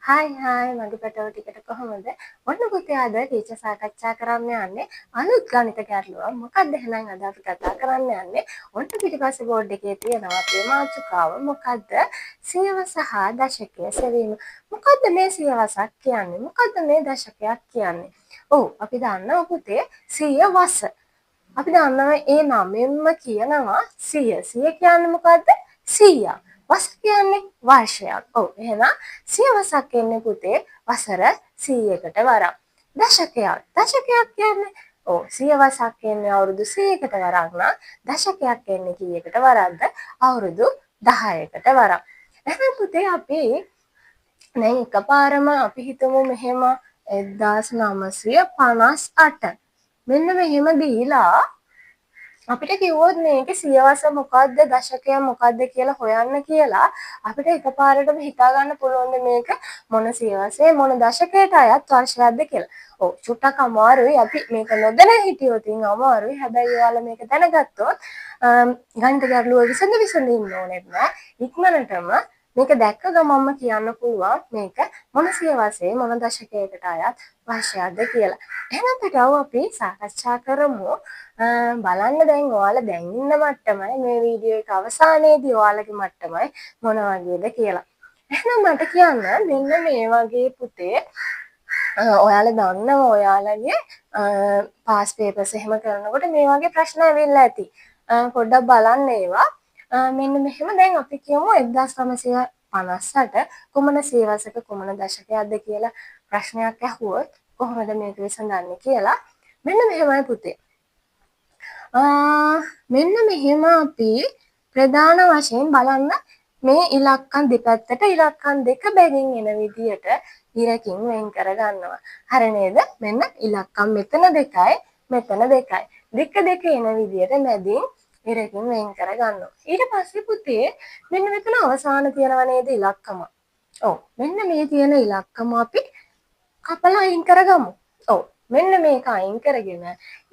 Hi මගේ පැටවෝ ටිකට කොහොමද? ඔන්න පුතේ අද ටීචර් සාකච්ඡා කරන්න යන්නේ අලුත් ගණිත ගැටලුවක්. මොකක්ද එහෙනම් අද අපි කතා කරන්න යන්නේ? ඔන්න පිටිපස්සේ බෝඩ් එකේ තියෙනවා අපේ මාතෘකාව. මොකද්ද? සියවස හා දශකය සෙවීම. මොකද්ද මේ සියවසක් කියන්නේ? මොකද්ද මේ දශකයක් කියන්නේ? ඔව් අපි දන්නවා පුතේ සියවස. අපි දන්නවා ඒ නමෙන්ම කියනවා 100. 100 කියන්නේ මොකද්ද? 100ක්. වස කියන්නේ වර්ෂයක්. ඔව් එහෙනම් සියවසක් එන්නේ පුතේ වසර 100කට වරක්. දශකයක්. දශකයක් කියන්නේ ඔව් සියවසක් එන්නේ අවුරුදු 100කට වරක් නම් දශකයක් එන්නේ කීයකට වරක්ද? අවුරුදු 10කට වරක්. එහෙනම් පුතේ අපි දැන් එකපාරම අපි හිතමු මෙහෙම 1958 මෙන්න මෙහෙම දීලා අපිට කිව්වොත් මේකේ සියවස මොකද්ද දශකය මොකද්ද කියලා හොයන්න කියලා අපිට එකපාරටම හිතා ගන්න පුළුවන් මේක මොන සියවසේ මොන දශකයට අයත් වර්ෂයක්ද කියලා. ඔව් චුට්ටක් අමාරුයි අපි මේක නොදැන හිටියොත් අමාරුයි. හැබැයි ඔයාලා මේක දැනගත්තොත් ගණිත ගැටලුව විසඳින්න ඕනෙත් නෑ. ඉක්මනටම මේක දැක්ක ගමන්ම කියන්න පුළුවන් මේක මොන සියවසේ මොන දශකයකට අයත් වර්ෂයක්ද කියලා. එහෙනම් පැටවෝ අපි සාකච්ඡා කරමු. බලන්න දැන් ඔයාලා දැන් ඉන්න මට්ටමයි මේ වීඩියෝ එක අවසානයේදී ඔයාලගේ මට්ටමයි මොන වගේද කියලා. එහෙනම් මට කියන්න මෙන්න මේ වගේ පුතේ ඔයාලා දන්නවා ඔයාලගේ පාස් පේපර්ස් එහෙම කරනකොට මේ වගේ ප්‍රශ්න ඇවිල්ලා ඇති. පොඩ්ඩක් බලන්න ඒවා. මෙන්න මෙහෙම දැන් අපි කියමු 1958 කුමන සියවසක කුමන දශකයක්ද කියලා ප්‍රශ්නයක් ඇහුවොත් කොහොමද මේක විසඳන්නේ කියලා. මෙන්න මෙහෙමයි පුතේ. මෙන්න මෙහෙම අපි ප්‍රධාන වශයෙන් බලන්න මේ ඉලක්කම් දෙපැත්තට ඉලක්කම් දෙක බැගින් එන විදියට ඉරකින් වෙන් කර ගන්නවා. හරි නේද? මෙන්න ඉලක්කම් මෙතන දෙකයි මෙතන දෙකයි. දෙක දෙක එන විදියට මැදින් ඉරකින් වෙන් කර ගන්නවා. ඊට පස්සේ පුතේ මෙන්න මෙතන අවසාන තියනවා නේද ඉලක්කම. ඔව් මෙන්න මේ තියෙන ඉලක්කම අපි කපලා අයින් කරගමු. ඔව් මෙන්න මේක අයින් කරගෙන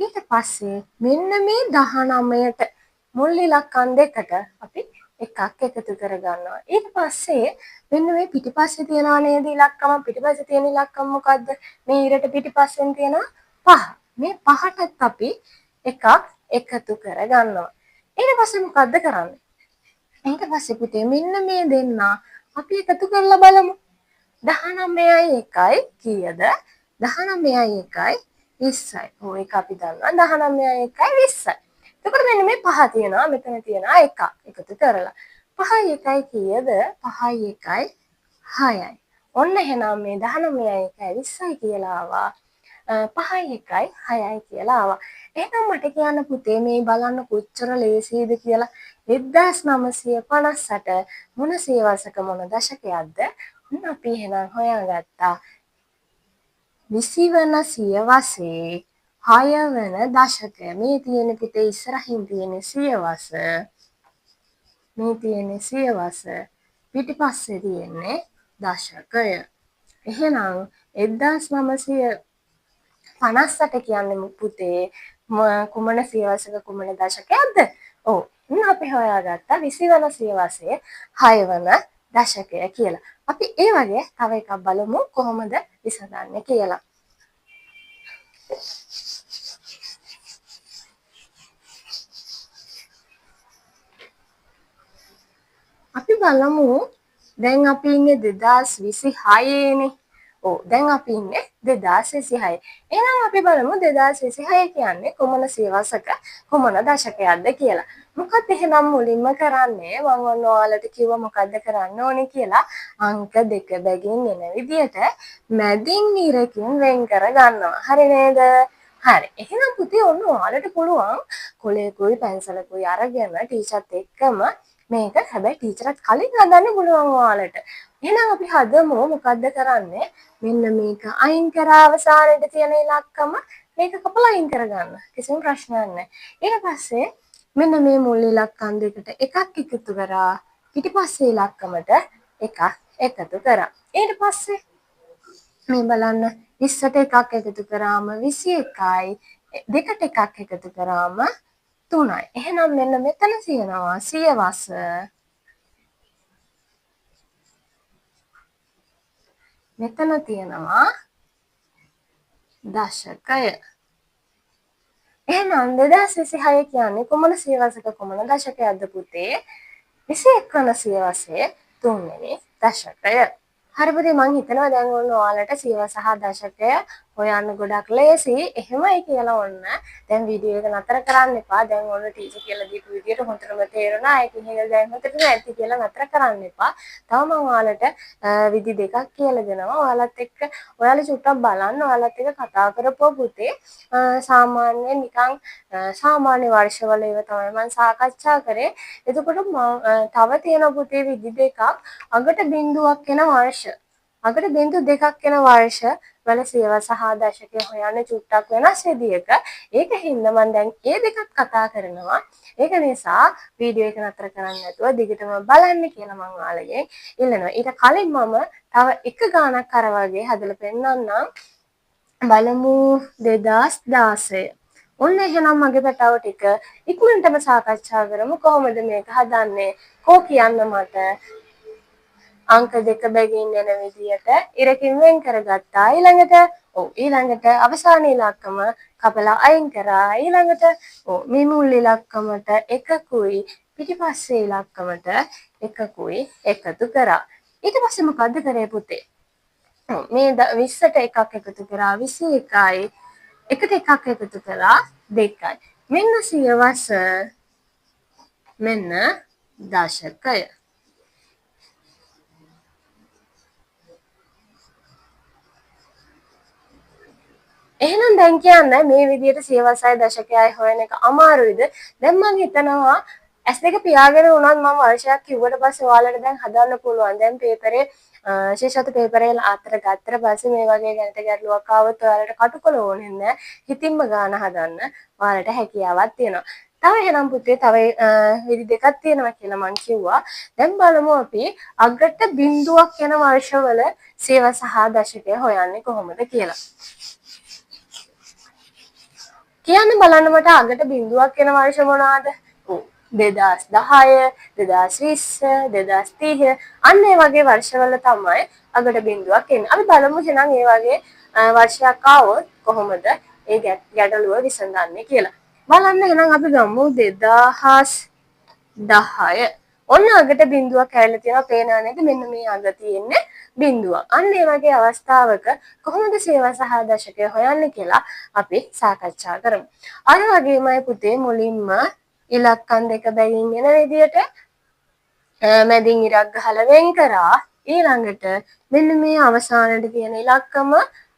ඊට පස්සේ මෙන්න මේ 19ට මුල් ඉලක්කම් දෙකට අපි එකක් එකතු කරගන්නවා. ඊට පස්සේ මෙන්න මේ පිටිපස්සේ තියනවා නේද ඉලක්කම පිටිපස්සේ තියෙන ඉලක්කම මොකද්ද? මේ ඉරට පිටිපස්සෙන් තියෙනවා 5. මේ 5ටත් අපි එකක් එකතු කරගන්නවා. ඊට පස්සේ මොකද්ද කරන්නේ? ඊට පස්සේ පුතේ මෙන්න මේ දෙන්න අපි එකතු කරලා බලමු. 19යි 1යි කීයද? 19යි 1යි 20යි. ඔය එක අපි දන්නවා 19යි 1යි 20යි. එතකොට මෙන්න මේ පහ තියෙනවා මෙතන තියෙනවා එකක් එකතු කරලා. 5යි 1යි කීයද? 5යි 1යි 6යි. ඔන්න එහෙනම් මේ 19යි 1යි 20යි කියලා ආවා. 5යි 1යි 6යි කියලා ආවා. එහෙනම් මට කියන්න පුතේ මේ බලන්න කොච්චර ලේසියිද කියලා 1958 මොන සියවසක මොන දශකයක්ද? අපි එහෙනම් හොයාගත්තා 20 වන සියවසේ 6 වන දශකය. මේ තියෙන පුතේ ඉස්සරහින් තියෙන සියවස. මේ තියෙන සියවස පිටිපස්සේ තියෙන්නේ දශකය. එහෙනම් 1958 කියන්නේ පුතේ කුමන සියවසක කුමන දශකයක්ද? ඔව්. අපි හොයාගත්තා 20 වන සියවසේ 6 වන දශකය කියලා. අපි ඒ වගේ තව එකක් බලමු කොහොමද විසඳන්නේ කියලා. අපි බලමු දැන් අපි ඉන්නේ 2026 නේ. ඔව් දැන් අපි ඉන්නේ 2026. එහෙනම් අපි බලමු 2026 කියන්නේ කොමන සියවසක කොමන දශකයක්ද කියලා. මොකක්ද එහෙනම් මුලින්ම කරන්නේ මම ඔයාලට කිව්වා මොකද්ද කරන්න ඕනේ කියලා අංක දෙක බැගින් එන විදියට මැදින් ඉරකින් වෙන් කර ගන්නවා. හරි නේද? හරි. එහෙනම් පුතේ ඔන්න ඔයාලට පුළුවන් කොලයකුයි පැන්සලකුයි අරගෙන ටීචර්ත් එක්කම මේක හැබැයි ටීචර්ත් කලින් හදන්න පුළුවන් ඔයාලට. එහෙනම් අපි හදමු මොකද්ද කරන්නේ? මෙන්න මේක අයින් කරා අවසානයේ තියෙන ඉලක්කම මේක කපලා අයින් කරගන්න. කිසිම ප්‍රශ්නයක් නැහැ. ඊට පස්සේ මෙන්න මේ මුල් ඉලක්කම් දෙකට එකක් එකතු කරා පිටිපස්සේ ඉලක්කමට එකක් එකතු කරා. ඊට පස්සේ මේ බලන්න 20ට එකක් එකතු කරාම 21යි දෙකට එකක් එකතු කරාම 3යි. එහෙනම් මෙන්න මෙතන තියෙනවා සියවස මෙතන තියෙනවා දශකය. එහෙනම් 2026 කියන්නේ කොමන සියවසක කොමන දශකයක්ද පුතේ? 21 වන සියවසේ 3 වෙනි දශකය. හරි පුතේ මං හිතනවා දැන් ඔන්න ඔයාලට සියවස සහ දශකය හොයන්න ගොඩක් ලේසි. එහෙමයි කියලා ඔන්න දැන් වීඩියෝ එක නතර කරන්න එපා. දැන් ඔන්න ටීචර් කියලා දීපු විදියට හොඳටම තේරුණා. ඒක ඉහිල දැන් හොඳට නැති කියලා නතර කරන්න එපා. තව මම ඔයාලට විදි දෙකක් කියලා දෙනවා. ඔයාලත් එක්ක ඔයාලා චුට්ටක් බලන්න. ඔයාලත් එක්ක කතා කරපුවා පුතේ. සාමාන්‍යයෙන් නිකන් සාමාන්‍ය වර්ෂවල ඒවා තමයි මම සාකච්ඡා කරේ. එතකොට තව තියෙන පුතේ විදි දෙකක් අගට බිඳුවක් එන වර්ෂ. අගට බිඳු දෙකක් එන වර්ෂ වල සියවස සහ දශකය හොයන්න චුට්ටක් වෙනස් විදියක. ඒක හින්දා මම දැන් ඒ දෙකක් කතා කරනවා. ඒක නිසා වීඩියෝ එක නතර කරන්න නැතුව දිගටම බලන්න කියලා මම ඔයාලගෙන් ඉල්ලනවා. ඊට කලින් මම තව එක ගානක් අර වගේ හදලා පෙන්නන්නම්. බලමු 2016. ඔන්න එහෙනම් මගේ පැටව ටික ඉක්මනටම සාකච්ඡා කරමු. කොහොමද මේක හදන්නේ? කෝ කියන්න මට අංක දෙක බැගින් එන විදියට ඉරකින් වෙන් කරගත්තා. ඊළඟට අවසාන ඉලක්කම කපලා අයින් කරා. ඊළඟට මේ මුල් ඉලක්කමට එකකුයි පිටිපස්සේ ඉලක්කමට එකකුයි එකතු කරා. ඊට පස්සේ මොකද්ද කරේ පුතේ? මේ 20ට එකක් එකතු කරා 21යි. එකට එකක් එකතු කළා 2යි. මෙන්න සියවස මෙන්න දශකය. එහෙනම් දැන් කියන්න මේ විදිහට සියවසයි දශකයයි හොයන එක අමාරුයිද? දැන් මම හිතනවා S2 පියාගෙන උනත් මම වර්ෂයක් කිව්වට පස්සේ ඔයාලට දැන් හදන්න පුළුවන්. දැන් පේපරේ ශේෂත පේපරේ අතර ගත්තට පස්සේ මේ වගේ ගණිත ගැටලුවක් ආවොත් ඔයාලට කටුකොල ඕනේ නැහැ. හිතින්ම ගාන හදන්න ඔයාලට හැකියාවක් තියෙනවා. තව එහෙනම් පුතේ තව විදි දෙකක් තියෙනවා කියලා මං කිව්වා. දැන් බලමු අපි අගට බිඳුවක් යන වර්ෂවල සියවස සහ දශකය හොයන්නේ කොහොමද කියලා. කියන්න බලන්න මට අගට බිඳුවක් එන වර්ෂ මොනවාද? 2010, 2020, 2030 අන්න ඒ වගේ වර්ෂවල තමයි අගට බිඳුවක් එන්නේ. අපි බලමු එහෙනම් ඒ වගේ වර්ෂයක් ආවොත් කොහොමද ඒ ගැටලුව විසඳන්නේ කියලා. බලන්න එහෙනම් අපි ගමු 2010. ඔන්න අගට බිඳුවක් ඇවිල්ලා තියෙනවා. පේනවා නේද? මෙන්න මේ අග තියෙන්නේ බිඳුවක්. අන්න ඒ වගේ අවස්ථාවක කොහොමද සියවස සහ දශකය හොයන්නේ කියලා අපි සාකච්ඡා කරමු. අර වගේමයි පුතේ මුලින්ම ඉලක්කම් දෙක බැගින් එන විදියට මැදින් ඉරක් ගහලා වෙන් කරා. ඊළඟට මෙන්න මේ අවසානයේ තියෙන ඉලක්කම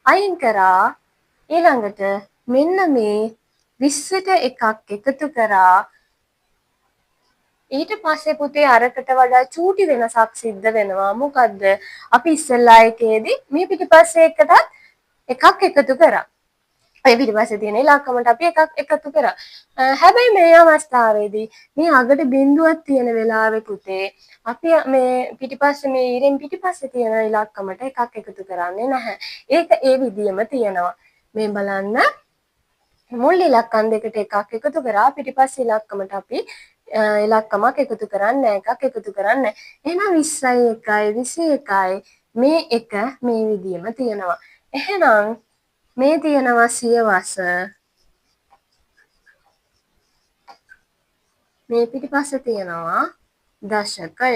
අයින් කරා. ඊළඟට මෙන්න මේ 20ට එකක් එකතු කරා. ඊට පස්සේ පුතේ අරකට වඩා චූටි වෙනසක් සිද්ධ වෙනවා. මොකද්ද? අපි ඉස්සෙල්ලා එකේදී මේ පිටිපස්සේ එකටත් එකක් එකතු කරා. ඔය පිටිපස්සේ තියෙන ඉලක්කමට අපි එකක් එකතු කරා. හැබැයි මේ අවස්ථාවේදී මේ අගට බිඳුවක් තියෙන වෙලාවේ පුතේ අපි මේ පිටිපස්සේ මේ ඉරෙන් පිටිපස්සේ තියෙන ඉලක්කමට එකක් එකතු කරන්නේ නැහැ. ඒක ඒ විදියම තියෙනවා. මේ බලන්න මුල් ඉලක්කම් දෙකට එකක් එකතු කරා පිටිපස්සේ ඉලක්කමට අපි ඉලක්කමක් එකතු කරන්නේ එකක් එකතු කරන්නේ. එහෙනම් 20යි 1යි 21යි මේ එක මේ විදියම තියෙනවා. එහෙනම් මේ තියෙනවා සියවස මේ පිටිපස්සේ තියෙනවා දශකය.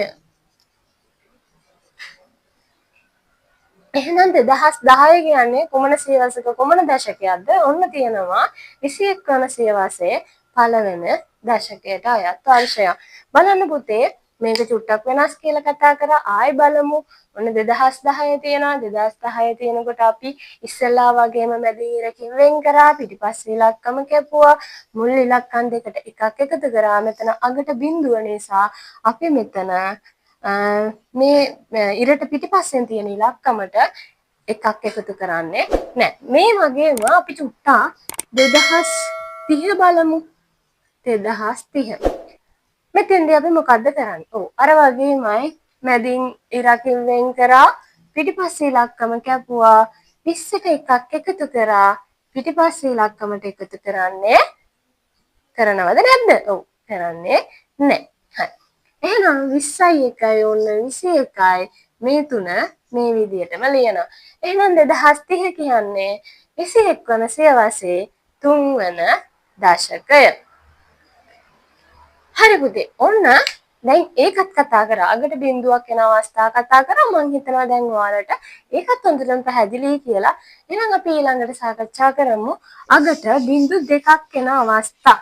එහෙනම් 2010 කියන්නේ කොමන සියවසක කොමන දශකයක්ද? ඔන්න තියෙනවා 21 වන සියවසේ පළවෙනි දශකයට අයත් වර්ෂයක්. බලන්න පුතේ මේක චුට්ටක් වෙනස් කියලා කතා කරා. ආයෙ බලමු. ඔන්න 2010 තියෙනවා. 2010 තියෙනකොට අපි ඉස්සෙල්ලා වගේම මැදින් ඉරකින් වෙන් කරා. පිටිපස්සේ ඉලක්කම කැපුවා. මුල් ඉලක්කම් දෙකට එකක් එකතු කරා. මෙතන අගට බිඳුව නිසා අපි මෙතන මේ ඉරට පිටිපස්සෙන් තියෙන ඉලක්කමට එකක් එකතු කරන්නේ නැහැ. මේ වගේම අපි චුට්ටක් 2030 බලමු. 2030. මෙතෙන්දී අපි මොකද්ද කරන්නේ? අර වගේමයි මැදින් ඉරකින් වෙන් කරා පිටිපස්සේ ඉලක්කම කැපුවා 20ට එකක් එකතු කරා පිටිපස්සේ ඉලක්කමට එකතු කරන්නේ කරනවද නැද්ද? කරන්නේ නැහැ. හරි. එහෙනම් 20යි 1යි ඔන්න 21යි මේ තුන මේ විදිහටම ලියනවා. එහෙනම් 2030 කියන්නේ 21 වන සියවසේ 3 වන දශකය. හරි පුතේ. ඔන්න දැන් ඒකත් කතා කරා. අගට බිඳුවක් එන අවස්ථා කතා කරා. මම හිතනවා දැන් ඔයාලට ඒකත් හොඳටම පැහැදිලි කියලා. එහෙනම් අපි ඊළඟට සාකච්ඡා කරමු අගට බිඳු දෙකක් එන අවස්ථා.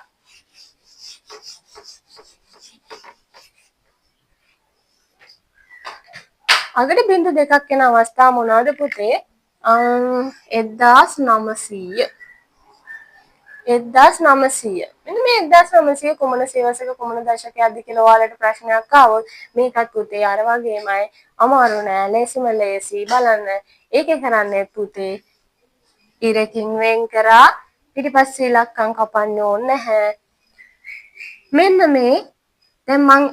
අගට බිඳු දෙකක් එන අවස්ථා මොනවාද පුතේ? 1900 1900 මෙන්න මේ 1900 කුමන සියවසක කුමන දශකයක්ද කියලා ඔයාලට ප්‍රශ්නයක් ආවොත් මේකත් පුතේ අර වගේමයි අමාරු නෑ ලේසිම ලේසි බලන්න ඒකේ කරන්නේ පුතේ ඉරකින් වෙන් කරා පිටිපස්සේ ඉලක්කම් කපන්න ඕනේ නැහැ මෙන්න මේ දැන් මං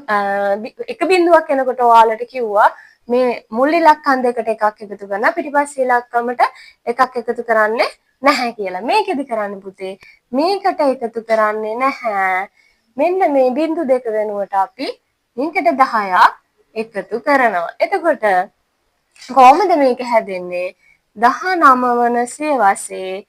එක බිඳුවක් එනකොට ඔයාලට කිව්වා මේ මුල් ඉලක්කම් දෙකට එකක් එකතු කරනවා පිටිපස්සේ ඉලක්කමට එකක් එකතු කරන්නේ නැහැ කියලා. මේකෙදි කරන්නේ පුතේ මේකට එකතු කරන්නේ නැහැ. මෙන්න මේ බිඳු දෙක වෙනුවට අපි මේකට 10ක් එකතු කරනවා. එතකොට කොහොමද මේක හැදෙන්නේ? 19 වන සියවසේ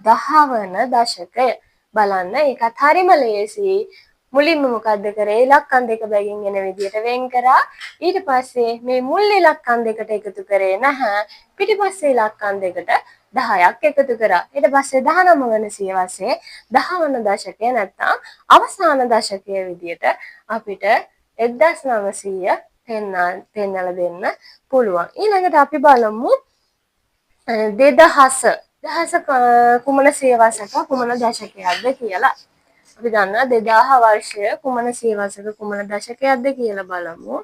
10 වන දශකය. බලන්න ඒකත් හරිම ලේසි. මුලින්ම මොකද්ද කරේ? ඉලක්කම් දෙක බැගින් එන විදිහට වෙන් කරා. ඊට පස්සේ මේ මුල් ඉලක්කම් දෙකට එකතු කරේ නැහැ. පිටිපස්සේ ඉලක්කම් දෙකට 10ක් එකතු කරා. ඊට පස්සේ 19 වන සියවසේ 10 වන දශකය නැත්තම් අවසාන දශකයේ විදිහට අපිට 1900 පෙන්නලා දෙන්න පුළුවන්. ඊළඟට අපි බලමු 2000 කුමන සියවසක කුමන දශකයක්ද කියලා. අපි දන්නවා 2000 වර්ෂය කුමන සියවසක කුමන දශකයක්ද කියලා බලමු.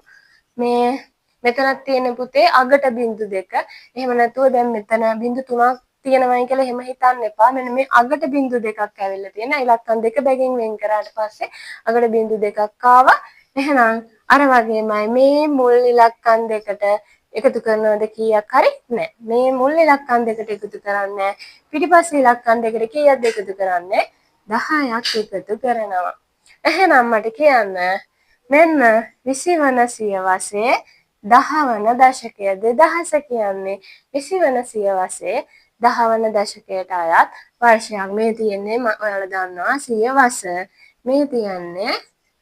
මේ මෙතනක් තියෙන පුතේ අගට බිඳු දෙක. එහෙම නැතුව දැන් මෙතන බිඳු තුනක් තියෙනවයි කියලා එහෙම හිතන්න එපා. මෙන්න මේ අගට බිඳු දෙකක් ඇවිල්ලා තියෙන. ඉලක්කම් දෙක බැගින් වෙන් කරාට පස්සේ අගට බිඳු දෙකක් ආවා. එහෙනම් අර වගේමයි මේ මුල් ඉලක්කම් දෙකට එකතු කරනවද කීයක් හරි නැහැ. මේ මුල් ඉලක්කම් දෙකට එකතු කරන්නේ පිටිපස්සේ ඉලක්කම් දෙකට කීයක්ද එකතු කරන්නේ 10ක් එකතු කරනවා. එහෙනම් මට කියන්න මෙන්න 20 වන සියවසේ 10 වන දශකය 2000 කියන්නේ 20 වන සියවසේ 10 වන දශකයට අයත් වර්ෂයක්. මේ තියෙන්නේ ඔයාලා දන්නවා සියවස. මේ තියන්නේ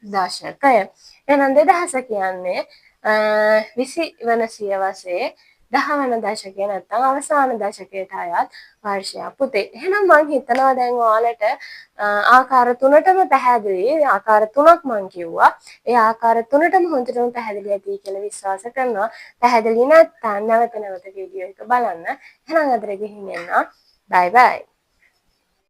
දශකය. එහෙනම් 2000 කියන්නේ 20 වන සියවසේ 10 වන දශකය නැත්නම් අවසාන දශකයට අයත් වර්ෂයක් පුතේ. එහෙනම් මම හිතනවා දැන් ඔයාලට ආකාර තුනටම පැහැදිලි. ආකාර තුනක් මම කිව්වා. ඒ ආකාර තුනටම හොඳටම පැහැදිලි ඇති කියලා විශ්වාස කරනවා. පැහැදිලි නැත්නම් නැවත වීඩියෝ එක බලන්න. එහෙනම් අදට ගිහින් එන්න. බයි බයි.